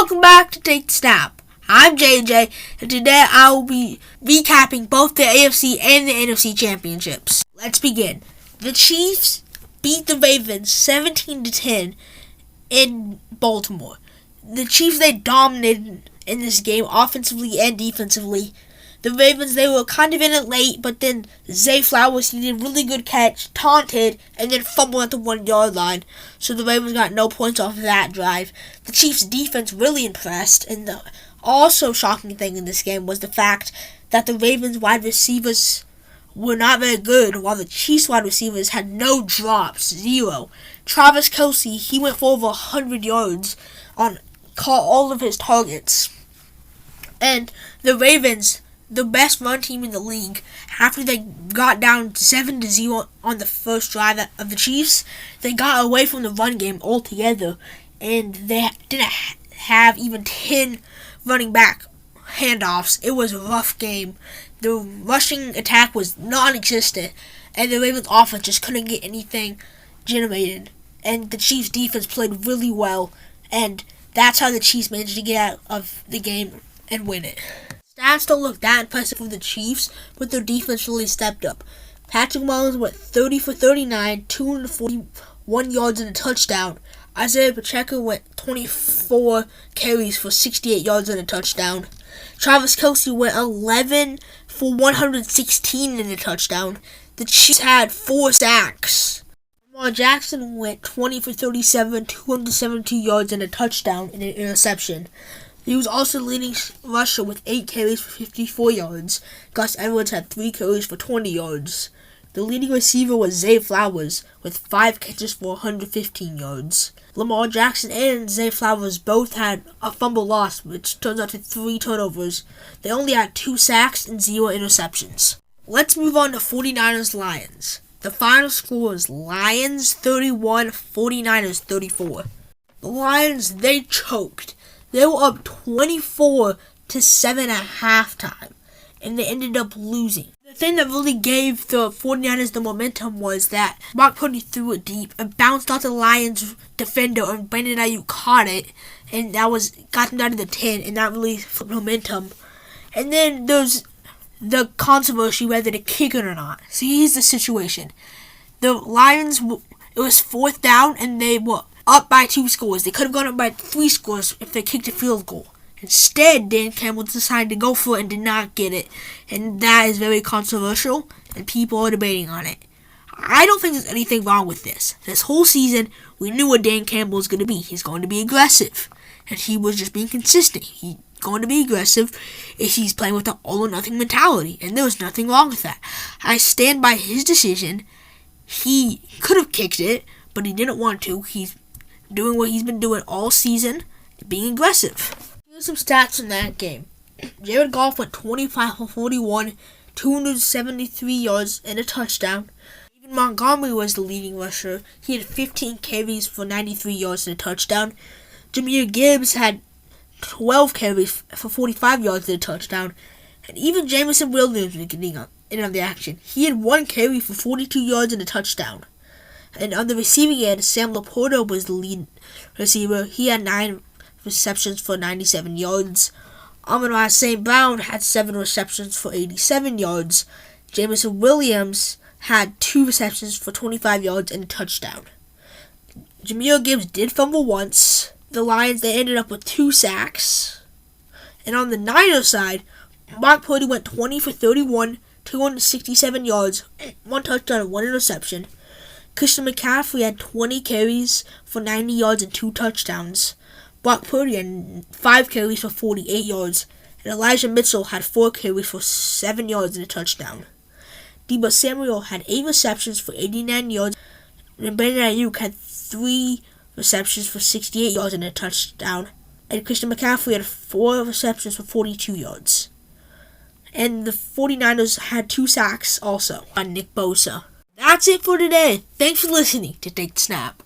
Welcome back to Take the Snap. I'm JJ, and today I will be recapping both the AFC and the NFC Championships. Let's begin. The Chiefs beat the Ravens 17-10 in Baltimore. The Chiefs, they dominated in this game offensively and defensively. The Ravens, they were kind of in it late, but then Zay Flowers, he did a really good catch, taunted, and then fumbled at the 1 yard line. So the Ravens got no points off of that drive. The Chiefs' defense really impressed, and the also shocking thing in this game was the fact that the Ravens' wide receivers were not very good, while the Chiefs' wide receivers had no drops, 0. Travis Kelce, he went for over 100 yards on all of his targets. And the Ravens, the best run team in the league, after they got down 7-0 on the first drive of the Chiefs, they got away from the run game altogether, and they didn't have even 10 running back handoffs. It was a rough game. The rushing attack was non-existent, and the Ravens offense just couldn't get anything generated. And the Chiefs defense played really well, and that's how the Chiefs managed to get out of the game and win it. Stats don't look that impressive for the Chiefs, but their defense really stepped up. Patrick Mahomes went 30 for 39, 241 yards and a touchdown. Isaiah Pacheco went 24 carries for 68 yards and a touchdown. Travis Kelce went 11 for 116 and a touchdown. The Chiefs had 4 sacks. Lamar Jackson went 20 for 37, 272 yards and a touchdown and an interception. He was also leading rusher with 8 carries for 54 yards. Gus Edwards had 3 carries for 20 yards. The leading receiver was Zay Flowers with 5 catches for 115 yards. Lamar Jackson and Zay Flowers both had a fumble loss, which turns out to 3 turnovers. They only had 2 sacks and 0 interceptions. Let's move on to 49ers Lions. The final score is Lions 31, 49ers 34. The Lions, they choked. They were up 24-7 at halftime, and they ended up losing. The thing that really gave the 49ers the momentum was that Brock Purdy threw it deep and bounced off the Lions defender, and Brandon Ayuk caught it, and that got them down to the 10, and that really flipped momentum. And then there's the controversy whether to kick it or not. So here's the situation. The Lions, it was 4th down, and they were up by 2 scores. They could have gone up by 3 scores if they kicked a field goal. Instead, Dan Campbell decided to go for it and did not get it. And that is very controversial, and people are debating on it. I don't think there's anything wrong with this. This whole season, we knew what Dan Campbell was going to be. He's going to be aggressive. And he was just being consistent. He's going to be aggressive if he's playing with the all-or-nothing mentality. And there was nothing wrong with that. I stand by his decision. He could have kicked it, but he didn't want to. He's doing what he's been doing all season, being aggressive. Here's some stats from that game. Jared Goff went 25 for 41, 273 yards and a touchdown. Even Montgomery was the leading rusher. He had 15 carries for 93 yards and a touchdown. Jahmyr Gibbs had 12 carries for 45 yards and a touchdown. And even Jameson Williams was getting in on the action. He had 1 carry for 42 yards and a touchdown. And on the receiving end, Sam Laporta was the lead receiver. He had 9 receptions for 97 yards. Amon-Ra St. Brown had 7 receptions for 87 yards. Jameson Williams had 2 receptions for 25 yards and a touchdown. Jahmyr Gibbs did fumble once. The Lions, they ended up with 2 sacks. And on the Niners side, Brock Purdy went 20 for 31, 267 yards, 1 touchdown and 1 interception. Christian McCaffrey had 20 carries for 90 yards and 2 touchdowns. Brock Purdy had 5 carries for 48 yards. And Elijah Mitchell had 4 carries for 7 yards and a touchdown. Deebo Samuel had 8 receptions for 89 yards. And Brandon Ayuk had 3 receptions for 68 yards and a touchdown. And Christian McCaffrey had 4 receptions for 42 yards. And the 49ers had 2 sacks also on Nick Bosa. That's it for today. Thanks for listening to Take the Snap.